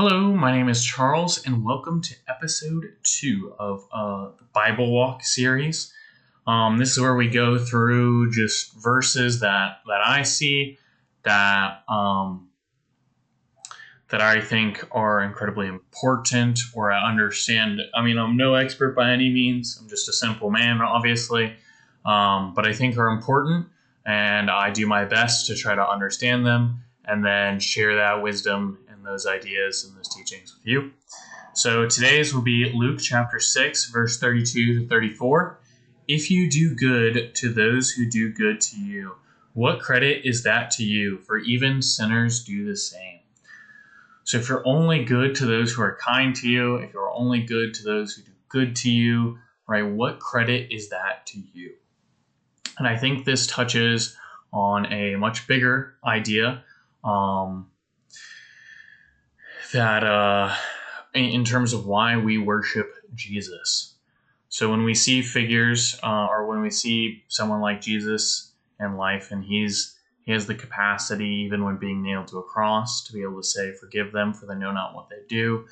Hello, my name is Charles, and welcome to episode 2 of the Bible Walk series. This is where we go through just verses that I see that that I think are incredibly important, or I understand. I mean, I'm no expert by any means. I'm just a simple man, obviously, but I think are important, and I do my best to try to understand them and then share that wisdom and those ideas and those teachings with you. So today's will be Luke chapter 6, verse 32 to 34. If you do good to those who do good to you, what credit is that to you? For even sinners do the same. So if you're only good to those who are kind to you, if you're only good to those who do good to you, right, what credit is that to you? And I think this touches on a much bigger idea that in terms of why we worship Jesus. So when we see figures or when we see someone like Jesus in life, and he has the capacity, even when being nailed to a cross, to be able to say, forgive them for they know not what they do,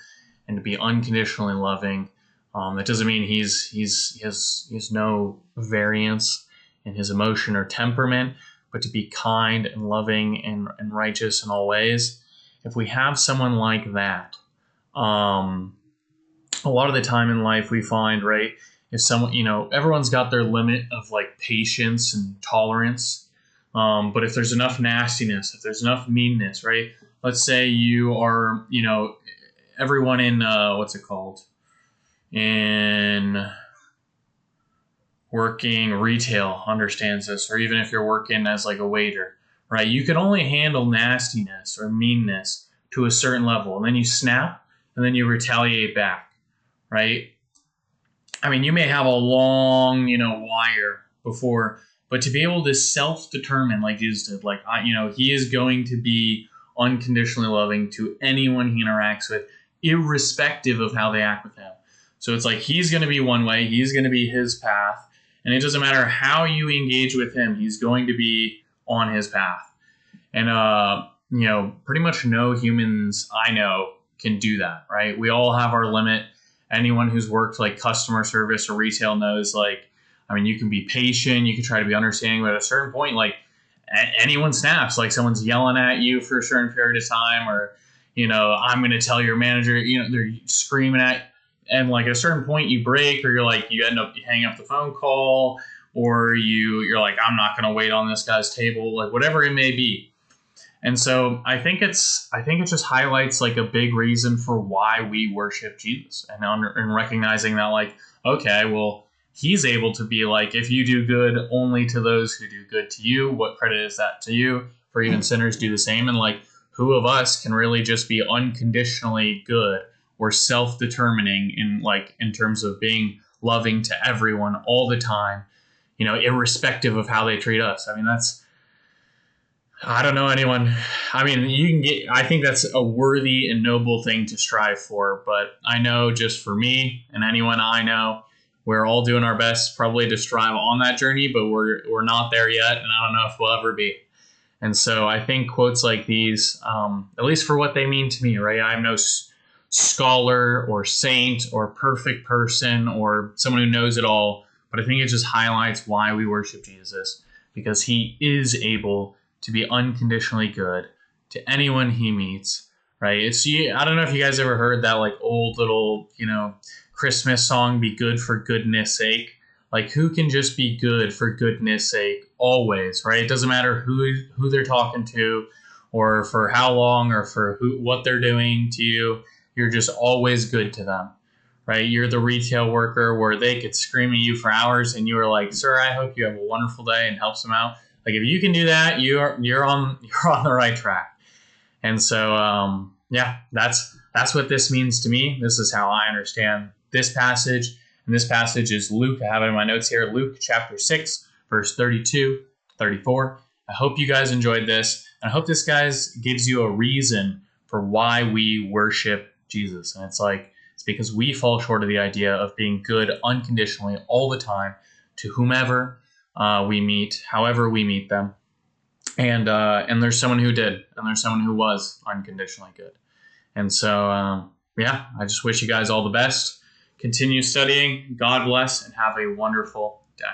and to be unconditionally loving. That doesn't mean he has no variance in his emotion or temperament, but to be kind and loving and righteous in all ways. If we have someone like that, a lot of the time in life we find, right, if someone, everyone's got their limit of like patience and tolerance. But if there's enough nastiness, if there's enough meanness, right? Let's say you are, everyone in, in working retail understands this, or even if you're working as like a waiter, right? You can only handle nastiness or meanness to a certain level, and then you snap, and then you retaliate back, right? I mean, you may have a long, wire before, but to be able to self-determine like Jesus did, like, he is going to be unconditionally loving to anyone he interacts with, irrespective of how they act with him. So it's like he's going to be one way, he's going to be his path, and it doesn't matter how you engage with him, he's going to be on his path. And, pretty much no humans I know can do that, right? We all have our limit. Anyone who's worked like customer service or retail knows, you can be patient, you can try to be understanding, but at a certain point, like anyone snaps, like someone's yelling at you for a certain period of time, or, I'm going to tell your manager, they're screaming at, and like at a certain point you break, or you end up hanging up the phone call, or you're like, I'm not going to wait on this guy's table, like whatever it may be. And so I think it just highlights like a big reason for why we worship Jesus, and recognizing that, like, okay, well, he's able to be like, if you do good only to those who do good to you, what credit is that to you? For even sinners do the same. And like, who of us can really just be unconditionally good or self-determining in terms of being loving to everyone all the time, irrespective of how they treat us? I mean, I don't know anyone. I mean, I think that's a worthy and noble thing to strive for. But I know, just for me and anyone I know, we're all doing our best probably to strive on that journey, but we're not there yet, and I don't know if we'll ever be. And so I think quotes like these, at least for what they mean to me, right? I'm no scholar or saint or perfect person or someone who knows it all, but I think it just highlights why we worship Jesus, because he is able to be unconditionally good to anyone he meets, right? I don't know if you guys ever heard that like old little, Christmas song, "Be Good for Goodness Sake." Like, who can just be good for goodness sake always, right? It doesn't matter who they're talking to, or for how long, or for what they're doing to you. You're just always good to them, right? You're the retail worker where they could scream at you for hours, and you are like, "Sir, I hope you have a wonderful day," and helps them out. Like, if you can do that, you're on the right track. And so, that's what this means to me. This is how I understand this passage. And this passage is Luke. I have it in my notes here. Luke chapter 6, verse 32, 34. I hope you guys enjoyed this. And I hope this, guys, gives you a reason for why we worship Jesus. And it's because we fall short of the idea of being good unconditionally all the time to whomever we meet, however we meet them. And there's someone who did, and there's someone who was unconditionally good. And so, yeah, I just wish you guys all the best. Continue studying. God bless and have a wonderful day.